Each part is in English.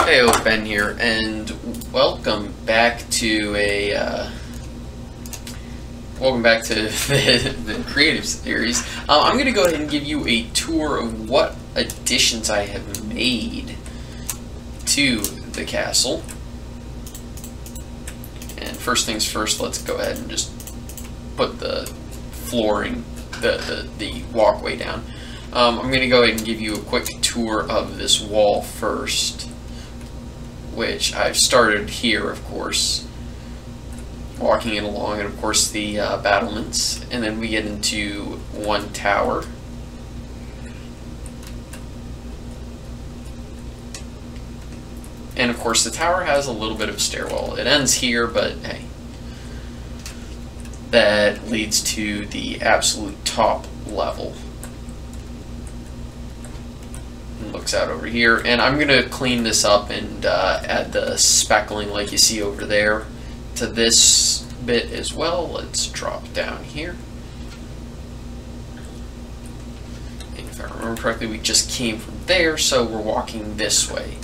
Hey, Ben here, and welcome back to the creative series. I'm going to go ahead and give you a tour of what additions I have made to the castle. And first things first, let's go ahead and just put the flooring, the walkway down. I'm going to go ahead and give you a quick tour of this wall first, which I've started here, of course, walking it along, and of course the battlements, and then we get into one tower. And of course the tower has a little bit of a stairwell. It ends here, but hey, that leads to the absolute top level. Looks out over here, and I'm going to clean this up and add the speckling like you see over there to this bit as well. Let's drop down here. And if I remember correctly, we just came from there, so we're walking this way.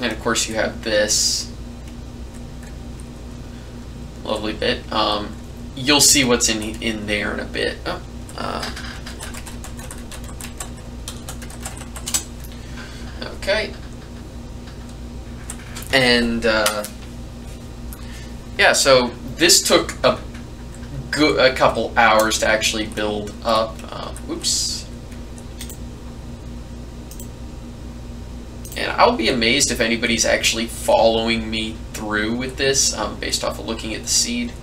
And of course you have this lovely bit. You'll see what's in there in a bit. Okay, and yeah, so this took a couple hours to actually build up. Oops. And I'll be amazed if anybody's actually following me through with this, based off of looking at the seed.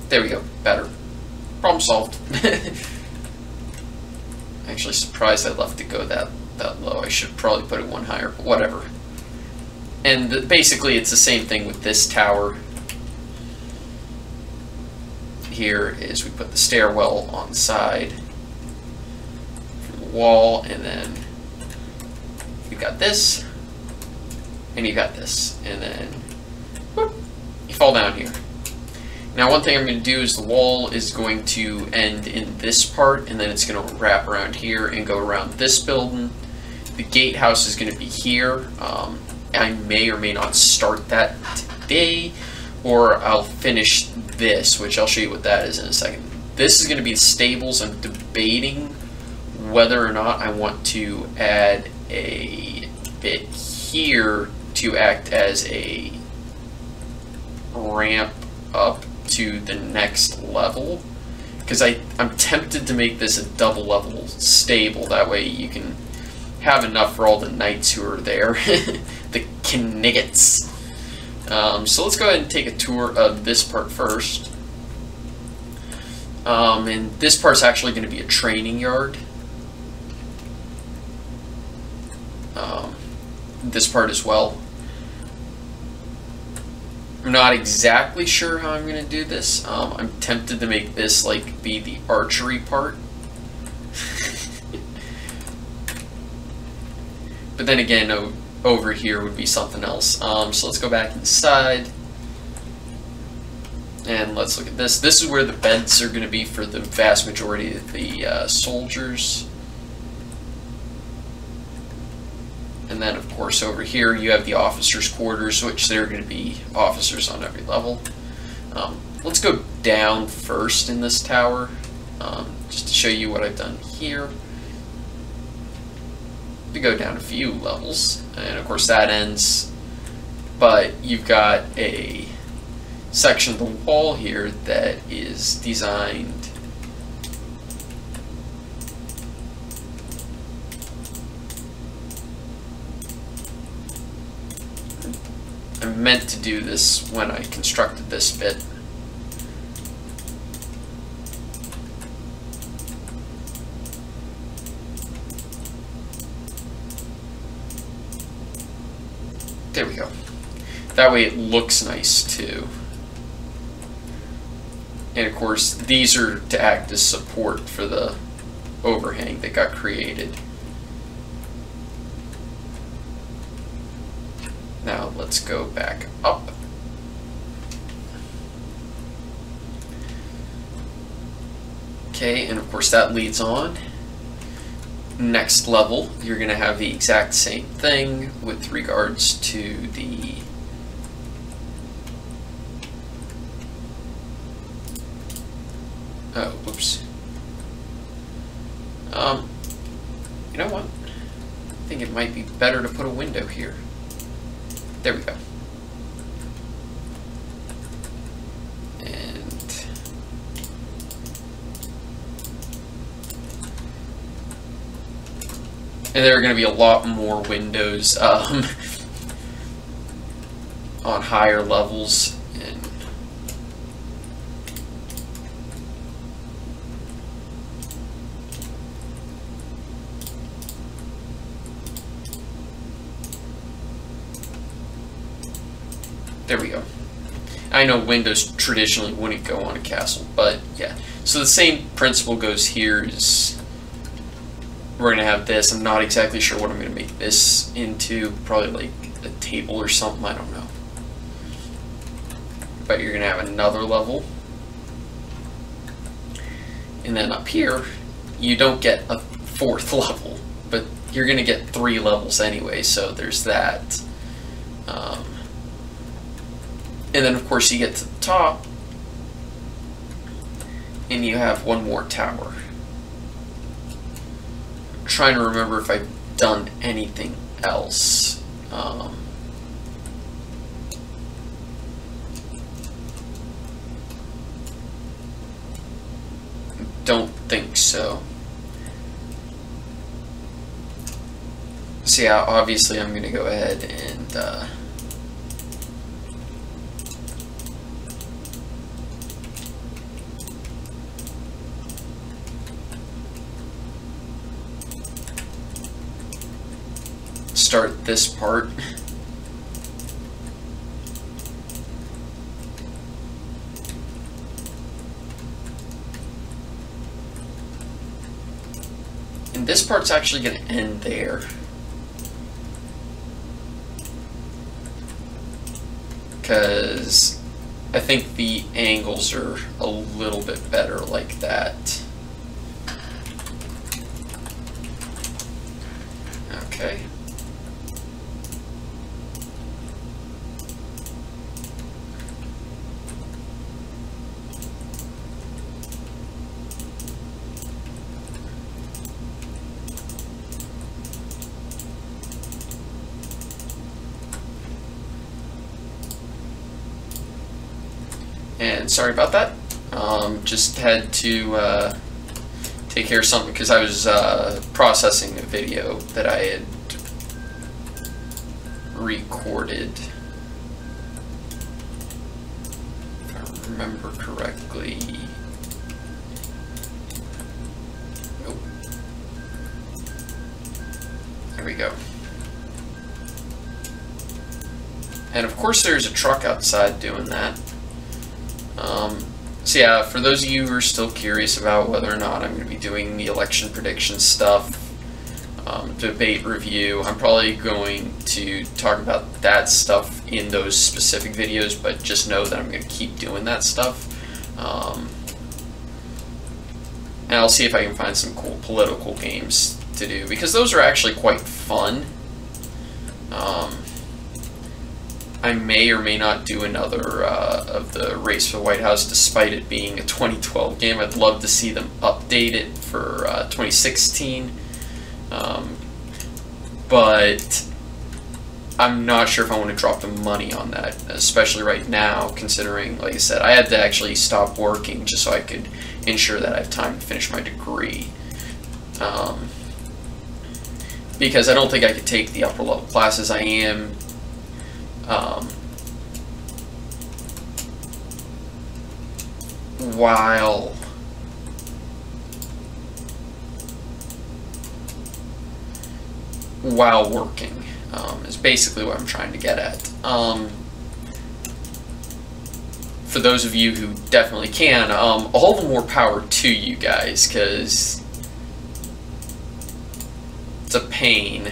There we go, better. Problem solved. Actually surprised I left it go that low. I should probably put it one higher, but whatever. And basically it's the same thing with this tower. Here is we put the stairwell on the side from the wall, and then you got this, and you got this, and then whoop, you fall down here. Now one thing I'm going to do is the wall is going to end in this part, and then it's going to wrap around here and go around this building. The gatehouse is going to be here. I may or may not start that today, or I'll finish this, which I'll show you what that is in a second. This is going to be the stables. I'm debating whether or not I want to add a bit here to act as a ramp up to the next level, because I'm tempted to make this a double level stable. That way you can have enough for all the knights who are there, the Knights. So let's go ahead and take a tour of this part first. And this part's actually going to be a training yard. This part as well. I'm not exactly sure how I'm going to do this. I'm tempted to make this like be the archery part. But then again, over here would be something else. So let's go back inside. And let's look at this. This is where the beds are going to be for the vast majority of the soldiers. And then, of course, over here you have the officers' quarters, which there are going to be officers on every level. Let's go down first in this tower, just to show you what I've done here. We go down a few levels, and of course that ends, but you've got a section of the wall here that is designed I meant to do this when I constructed this bit. There we go. That way it looks nice too. And of course these are to act as support for the overhang that got created. Now let's go back up Okay, and of course that leads on. Next level, you're going to have the exact same thing with regards to the oh, whoops. You know what? I think it might be better to put a window here. There we go. And there are going to be a lot more windows on higher levels. And there we go. I know windows traditionally wouldn't go on a castle, but yeah. So the same principle goes here. Is we're going to have this. I'm not exactly sure what I'm going to make this into. Probably like a table or something. I don't know. But you're going to have another level. And then up here, you don't get a 4th level. But you're going to get 3 levels anyway. So there's that. And then of course you get to the top. And you have one more tower. Trying to remember if I've done anything else. Don't think so. So yeah, obviously I'm going to go ahead and start this part. And this part's actually going to end there. Because I think the angles are a little bit better like that. Okay. And sorry about that. Just had to take care of something because I was processing a video that I had recorded. If I remember correctly. Nope. There we go. And of course there's a truck outside doing that. So yeah, for those of you who are still curious about whether or not I'm going to be doing the election prediction stuff, debate review, I'm probably going to talk about that stuff in those specific videos, but just know that I'm going to keep doing that stuff. And I'll see if I can find some cool political games to do, because those are actually quite fun. I may or may not do another of the Race for the White House, despite it being a 2012 game. I'd love to see them update it for 2016. But I'm not sure if I want to drop the money on that, especially right now, considering, like I said, I had to actually stop working just so I could ensure that I have time to finish my degree. Because I don't think I could take the upper level classes. I am while working, is basically what I'm trying to get at. For those of you who definitely can, all the more power to you guys, because it's a pain.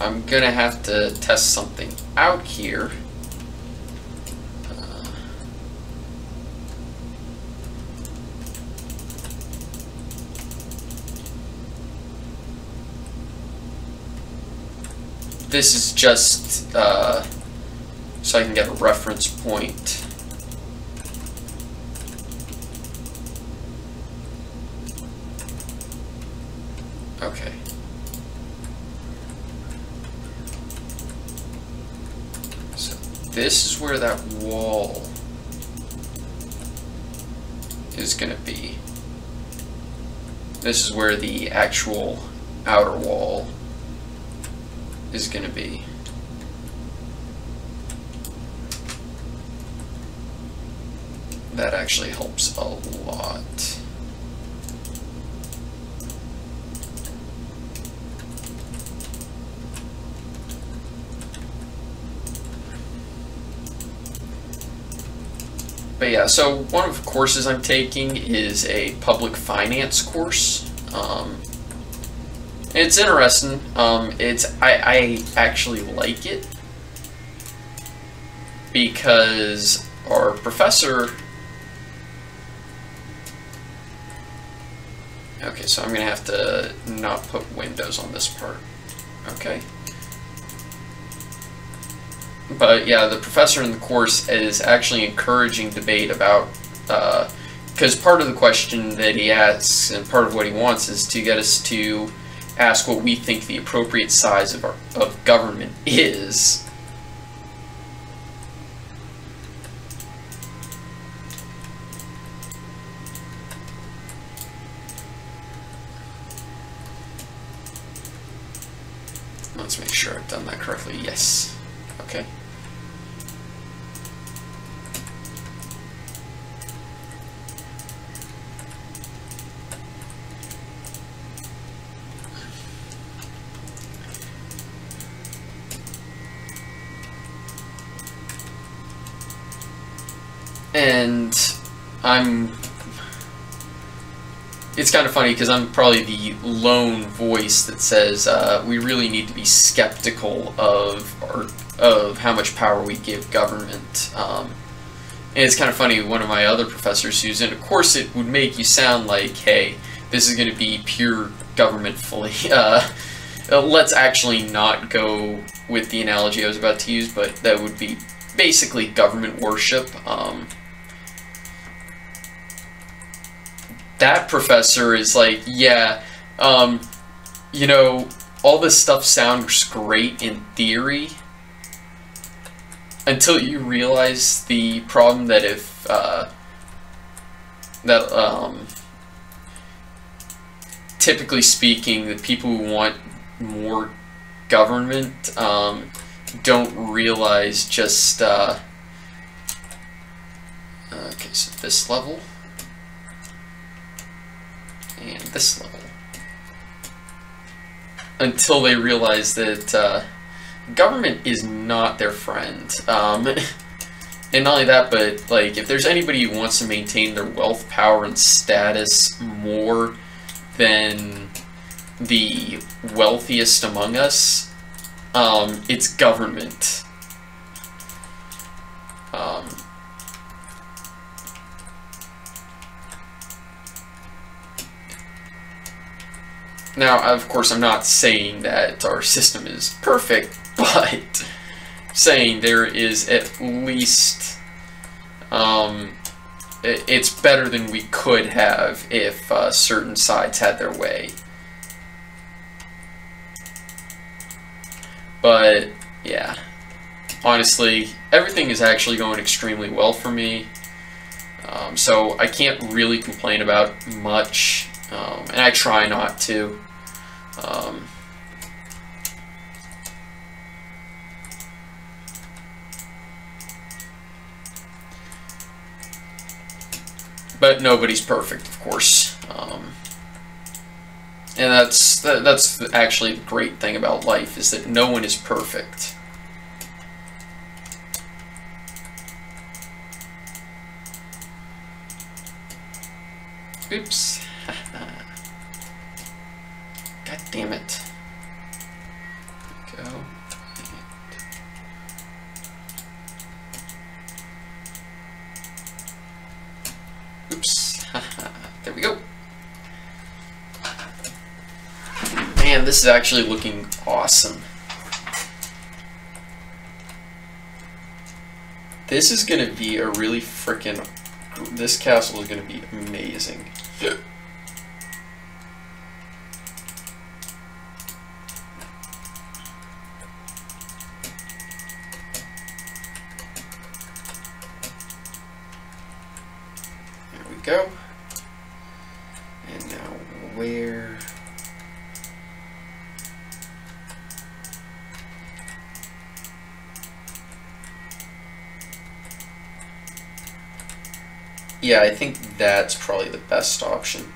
I'm gonna have to test something out here. This is just so I can get a reference point. Okay. So this is where that wall is going to be. This is where the actual outer wall is going to be. That actually helps a lot. But yeah, so one of the courses I'm taking is a public finance course. It's interesting. I actually like it because our professor. Okay, so I'm gonna have to not put windows on this part. Okay. But yeah, the professor in the course is actually encouraging debate about, because part of the question that he asks and part of what he wants is to get us to ask what we think the appropriate size of government is. Let's make sure I've done that correctly. Yes. Okay. And it's kind of funny because I'm probably the lone voice that says we really need to be skeptical of how much power we give government. And it's kind of funny, one of my other professors who's in a course, it would make you sound like, hey, this is going to be pure government fully. Let's actually not go with the analogy I was about to use, but that would be basically government worship. That professor is like, yeah, you know, all this stuff sounds great in theory until you realize the problem that if, typically speaking, the people who want more government, don't realize just, okay, so this level. And this level. Until they realize that government is not their friend. And not only that, but like if there's anybody who wants to maintain their wealth, power, and status more than the wealthiest among us, it's government. Now, of course, I'm not saying that our system is perfect, but saying there is at least, it's better than we could have if certain sides had their way. But, yeah, honestly, everything is actually going extremely well for me, so I can't really complain about much, and I try not to. But nobody's perfect, of course, and that's actually the great thing about life, is that no one is perfect. Oops. God damn it. There we go. Man, this is actually looking awesome. This is gonna be a really freaking... This castle is gonna be amazing. There we go. And now where... Yeah, I think that's probably the best option,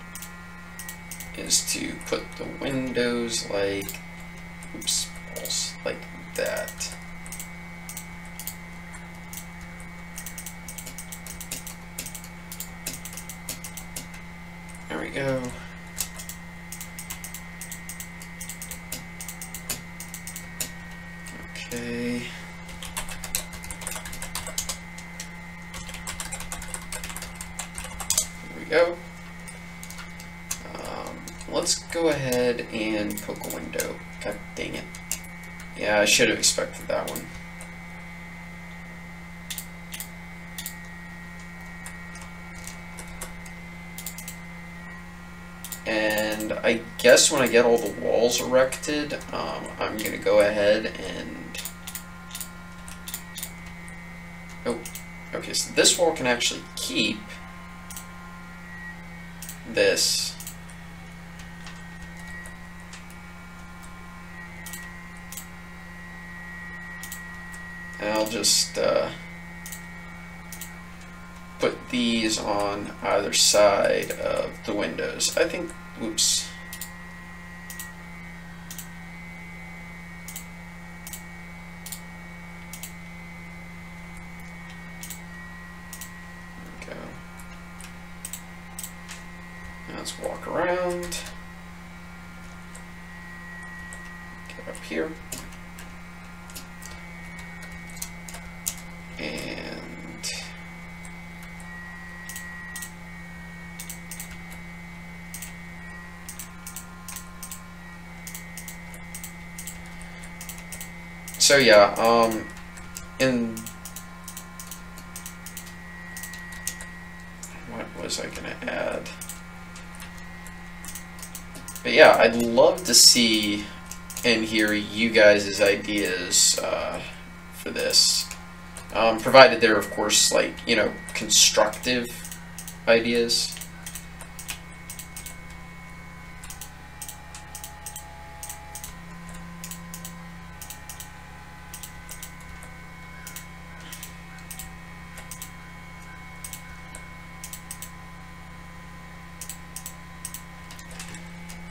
is to put the windows like, oops, balls, like that. There we go. Okay. Go. Let's go ahead and poke a window. God dang it. Yeah, I should have expected that one. And I guess when I get all the walls erected, I'm going to go ahead and... Oh, okay, so this wall can actually keep this. And I'll just put these on either side of the windows. I think, oops. There we go. Let's walk around, get up here, and so yeah, in what was I gonna add? But yeah, I'd love to see and hear you guys' ideas for this. Provided they're, of course, like, you know, constructive ideas.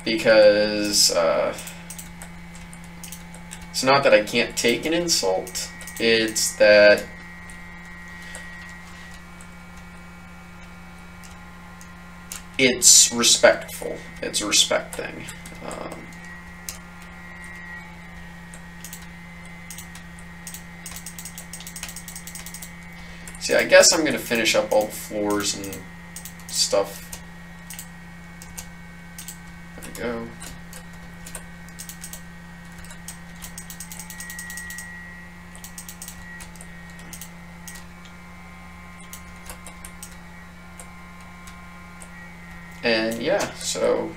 Because it's not that I can't take an insult, it's that it's respectful. It's a respect thing. See, I guess I'm going to finish up all the floors and stuff. Go. And yeah, so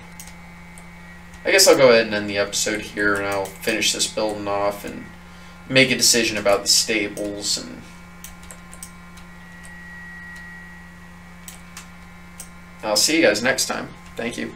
I guess I'll go ahead and end the episode here, and I'll finish this building off and make a decision about the stables, and I'll see you guys next time. Thank you.